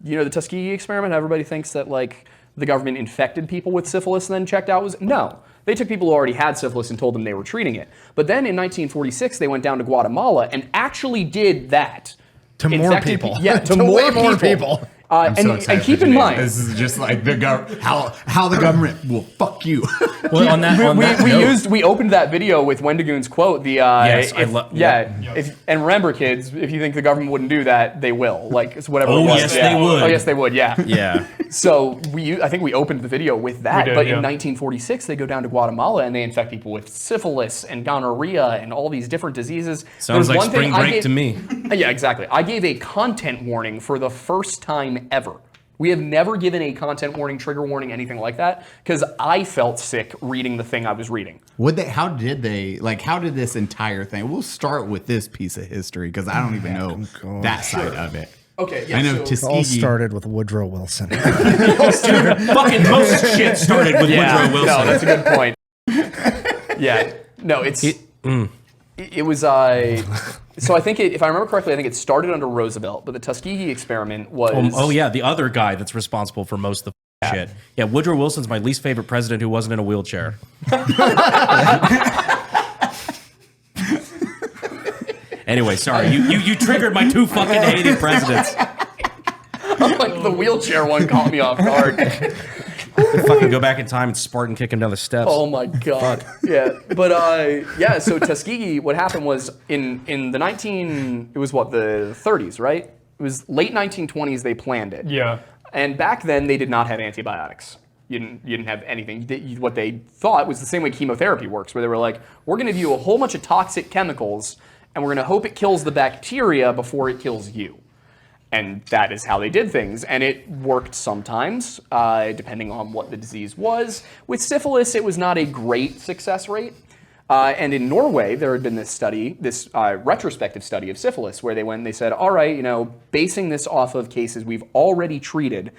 You know the Tuskegee experiment? Everybody thinks that like the government infected people with syphilis and then checked out. No. They took people who already had syphilis and told them they were treating it. But then in 1946, they went down to Guatemala and actually did that. To more people. To more people. And keep in mind, this is just like how the government will fuck you. Well, we opened that video with Wendigoon's quote. And remember, kids, if you think the government wouldn't do that, they will. Like it's whatever. Oh it was. yes, they would. Oh yes, they would. Yeah. Yeah. So I think we opened the video with that. But in 1946, they go down to Guatemala and they infect people with syphilis and gonorrhea and all these different diseases. Sounds like spring break to me. Yeah, exactly. I gave a content warning for the first time ever. We have never given a content warning, trigger warning, anything like that, because I felt sick reading the thing I was reading. How did this entire thing? We'll start with this piece of history because I don't even know that side of it. Okay, yeah. I know It all started with Woodrow Wilson. Fucking most shit started with Woodrow Wilson. No, that's a good point. Yeah. No, it was so I think if I remember correctly, I think it started under Roosevelt, but the Tuskegee experiment was the other guy that's responsible for most of the shit. Yeah, Woodrow Wilson's my least favorite president who wasn't in a wheelchair. Anyway, sorry. You triggered my two fucking hated presidents. Like the wheelchair one caught me off guard. Fucking go back in time and Spartan kick him down the steps. Oh my god. Yeah. But so Tuskegee, what happened was in the 30s, right? It was late 1920s they planned it. Yeah. And back then they did not have antibiotics. You didn't have anything. What they thought was the same way chemotherapy works, where they were like, we're going to give you a whole bunch of toxic chemicals and we're going to hope it kills the bacteria before it kills you. And that is how they did things. And it worked sometimes, depending on what the disease was. With syphilis, it was not a great success rate. And in Norway, there had been this study, this retrospective study of syphilis, where they went and they said, all right, basing this off of cases we've already treated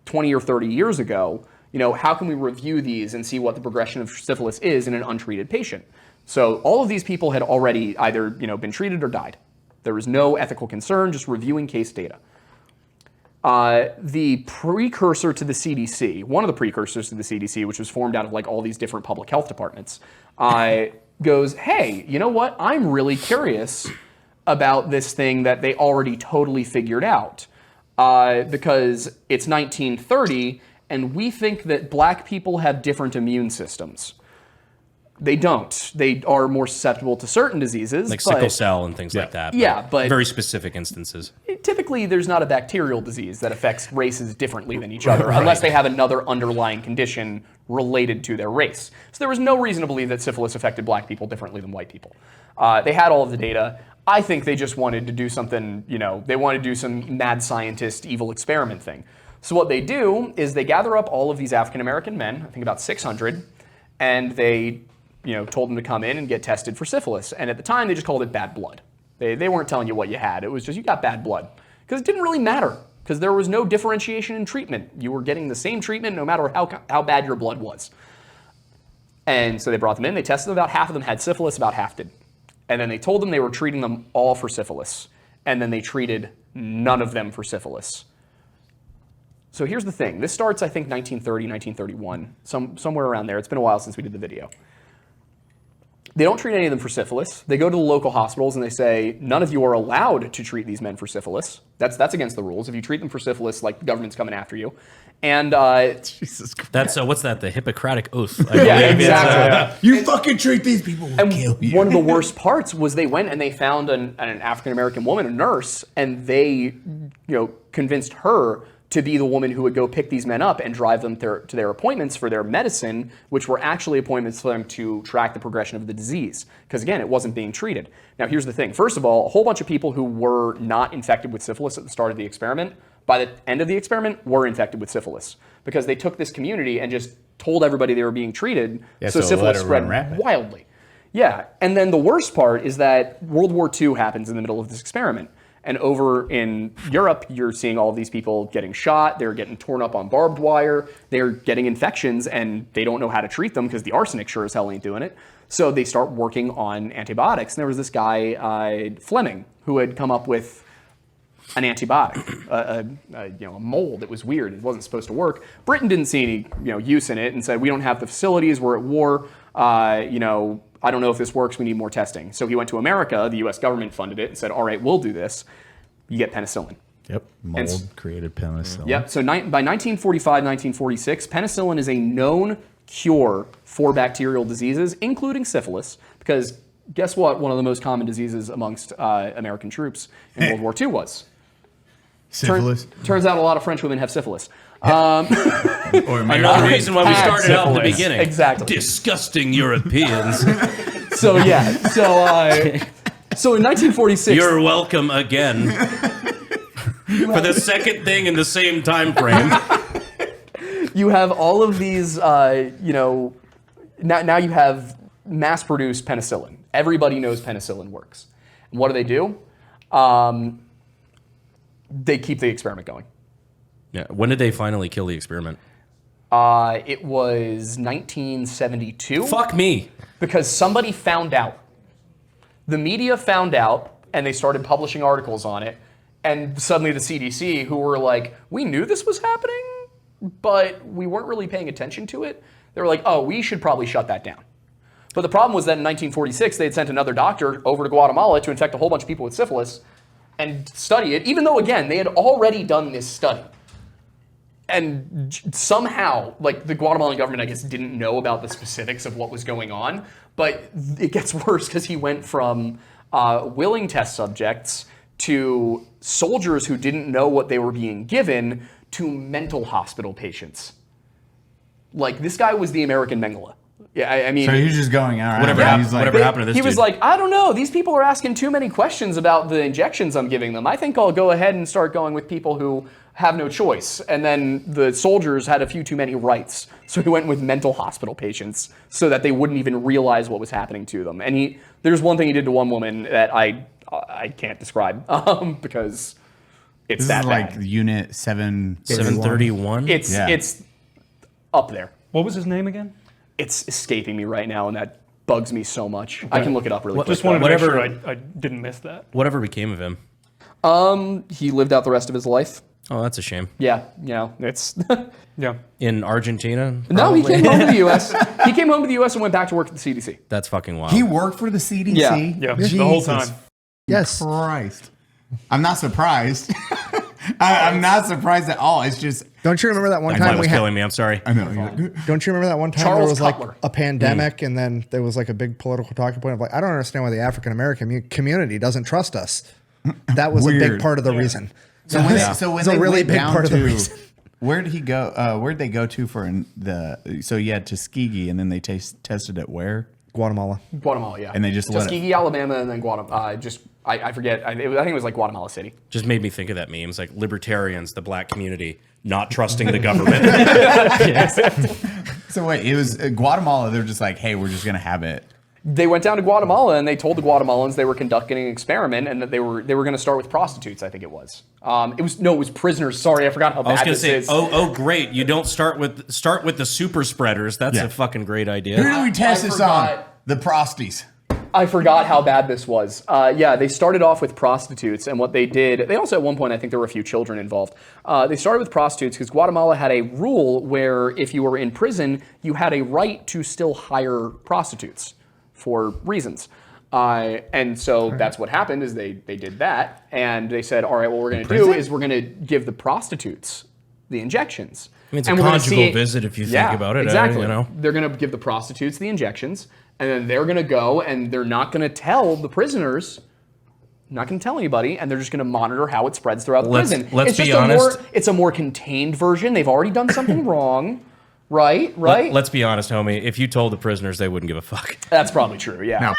20 or 30 years ago, how can we review these and see what the progression of syphilis is in an untreated patient? So all of these people had already either been treated or died. There was no ethical concern, just reviewing case data. The precursor to the CDC, one of the precursors to the CDC, which was formed out of like all these different public health departments, goes, hey, you know what? I'm really curious about this thing that they already totally figured out because it's 1930 and we think that black people have different immune systems. They don't. They are more susceptible to certain diseases. Like sickle cell and things like that. But very specific instances. Typically, there's not a bacterial disease that affects races differently than each other, unless they have another underlying condition related to their race. So there was no reason to believe that syphilis affected black people differently than white people. They had all of the data. I think they just wanted to do something, they wanted to do some mad scientist evil experiment thing. So what they do is they gather up all of these African-American men, I think about 600, and they told them to come in and get tested for syphilis. And at the time, they just called it bad blood. They weren't telling you what you had. It was just you got bad blood. Because it didn't really matter, because there was no differentiation in treatment. You were getting the same treatment no matter how bad your blood was. And so they brought them in. They tested them. About half of them had syphilis, about half did. And then they told them they were treating them all for syphilis. And then they treated none of them for syphilis. So here's the thing. This starts, I think, 1930, 1931, somewhere around there. It's been a while since we did the video. They don't treat any of them for syphilis. They go to the local hospitals and they say, none of you are allowed to treat these men for syphilis. That's against the rules. If you treat them for syphilis, like the government's coming after you. And Jesus Christ. That's what's that? The Hippocratic Oath. Yeah, exactly. You fucking treat these people. We'll kill you. One of the worst parts was they went and they found an African-American woman, a nurse, and they convinced her to be the woman who would go pick these men up and drive them to their appointments for their medicine, which were actually appointments for them to track the progression of the disease. Because again, it wasn't being treated. Now here's the thing. First of all, a whole bunch of people who were not infected with syphilis at the start of the experiment, by the end of the experiment, were infected with syphilis. Because they took this community and just told everybody they were being treated, so syphilis spread wildly. Yeah, and then the worst part is that World War II happens in the middle of this experiment. And over in Europe, you're seeing all of these people getting shot. They're getting torn up on barbed wire. They're getting infections, and they don't know how to treat them because the arsenic sure as hell ain't doing it. So they start working on antibiotics. And there was this guy, Fleming, who had come up with an antibiotic, a mold that was weird. It wasn't supposed to work. Britain didn't see any use in it and said, we don't have the facilities. We're at war. I don't know if this works. We need more testing. So he went to America. The U.S. government funded it and said, all right, we'll do this. You get penicillin. Yep. Mold created penicillin. Yep. So by 1945, 1946, penicillin is a known cure for bacterial diseases, including syphilis, because guess what? One of the most common diseases amongst American troops in World War II was Syphilis. Turns out a lot of French women have syphilis. Another reason why we started out in the beginning. Exactly. Disgusting Europeans. So in 1946, You're welcome again. For the second thing in the same time frame. you have all of these. Now you have mass-produced penicillin. Everybody knows penicillin works. And what do? They keep the experiment going. Yeah. When did they finally kill the experiment? It was 1972. Fuck me. Because somebody found out. The media found out, and they started publishing articles on it. And suddenly the CDC, who were like, we knew this was happening, but we weren't really paying attention to it. They were like, oh, we should probably shut that down. But the problem was that in 1946, they had sent another doctor over to Guatemala to infect a whole bunch of people with syphilis and study it, even though, again, they had already done this study. And somehow, the Guatemalan government, I guess, didn't know about the specifics of what was going on. But it gets worse because he went from willing test subjects to soldiers who didn't know what they were being given to mental hospital patients. This guy was the American Mengele. Yeah, I mean, so he's just going out. Whatever happened to this He was dude? like, I don't know. These people are asking too many questions about the injections I'm giving them. I think I'll go ahead and start going with people who have no choice. And then the soldiers had a few too many rights. So he went with mental hospital patients so that they wouldn't even realize what was happening to them. And there's one thing he did to one woman that I can't describe because it's This that is bad. like Unit 731? It's up there. What was his name again? It's escaping me right now, and that bugs me so much. I can look it up really quick. Just wanted to make Whatever- sure I didn't miss that. Whatever became of him? He lived out the rest of his life. Oh, that's a shame. Yeah, it's... Yeah. In Argentina? No, he probably? came home to the U.S. He came home to the U.S. and went back to work at the CDC. That's fucking wild. He worked for the CDC? Yeah. The whole time. Yes. Christ. I'm not surprised. I'm not surprised at all. It's just... Don't you remember that one That time was we had? killing me. I'm sorry. I know. Don't you remember that one time Charles there was Cutler. a pandemic, and then there was a big political talking point of I don't understand why the African American community doesn't trust us. That was a big Weird. part of the reason. So when It's they a really went big down part of the to- reason. Where did he go? Where'd they go to for so you had Tuskegee, and then they tested it where? Guatemala. Guatemala, yeah. And they just let it- Tuskegee, Alabama, and then Guatemala. I forget. I think it was Guatemala City. Just made me think of that meme. It's like libertarians, the black community, not trusting the government. So wait, it was Guatemala. They're just like, hey, we're just gonna have it. They went down to Guatemala and they told the Guatemalans they were conducting an experiment and that they were going to start with prostitutes. I think it was. It was prisoners. Sorry, I forgot how I was bad gonna this say, is. oh, great! You don't start with the super spreaders. That's Yeah. a fucking great Who idea. do we test I this on? forgot. The prosties. I forgot how bad this was. Yeah, they started off with prostitutes, and what they did, they also at one point, I think there were a few children involved. They started with prostitutes because Guatemala had a rule where if you were in prison, you had a right to still hire prostitutes for reasons. And so that's what happened is they did that, and they said, all right, what we're going to do is we're going to give the prostitutes the injections. I mean, it's a And we're gonna conjugal see- visit if you Yeah, think about it. Exactly. You know? They're going to give the prostitutes the injections, and then they're going to go and they're not going to tell the prisoners, not going to tell anybody, and they're just going to monitor how it spreads throughout the prison. Let's It's be just honest. it's a more contained version. They've already done something wrong, right? Let's be honest, homie. If you told the prisoners, they wouldn't give a fuck. That's probably true. Yeah. No.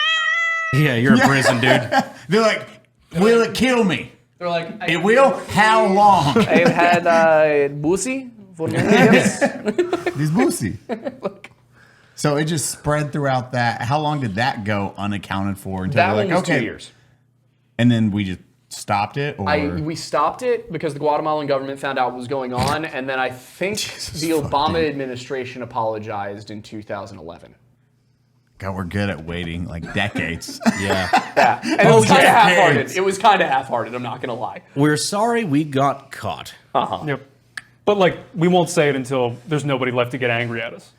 Yeah, you're in prison, dude. They're like, will it kill me? They're like, It will. How long? I've had Bussy for many years. These boosie. So it just spread throughout that. How long did that go unaccounted for until That they're one like, was okay, 2 years. and then we just stopped it? Or We stopped it because the Guatemalan government found out what was going on, and then I think the Obama administration apologized in 2011. God, we're good at waiting like decades. Yeah. Yeah. And it was kind of yeah. half-hearted. It was kind of half-hearted, I'm not going to lie. We're sorry we got caught. Yep. But like, we won't say it until there's nobody left to get angry at us.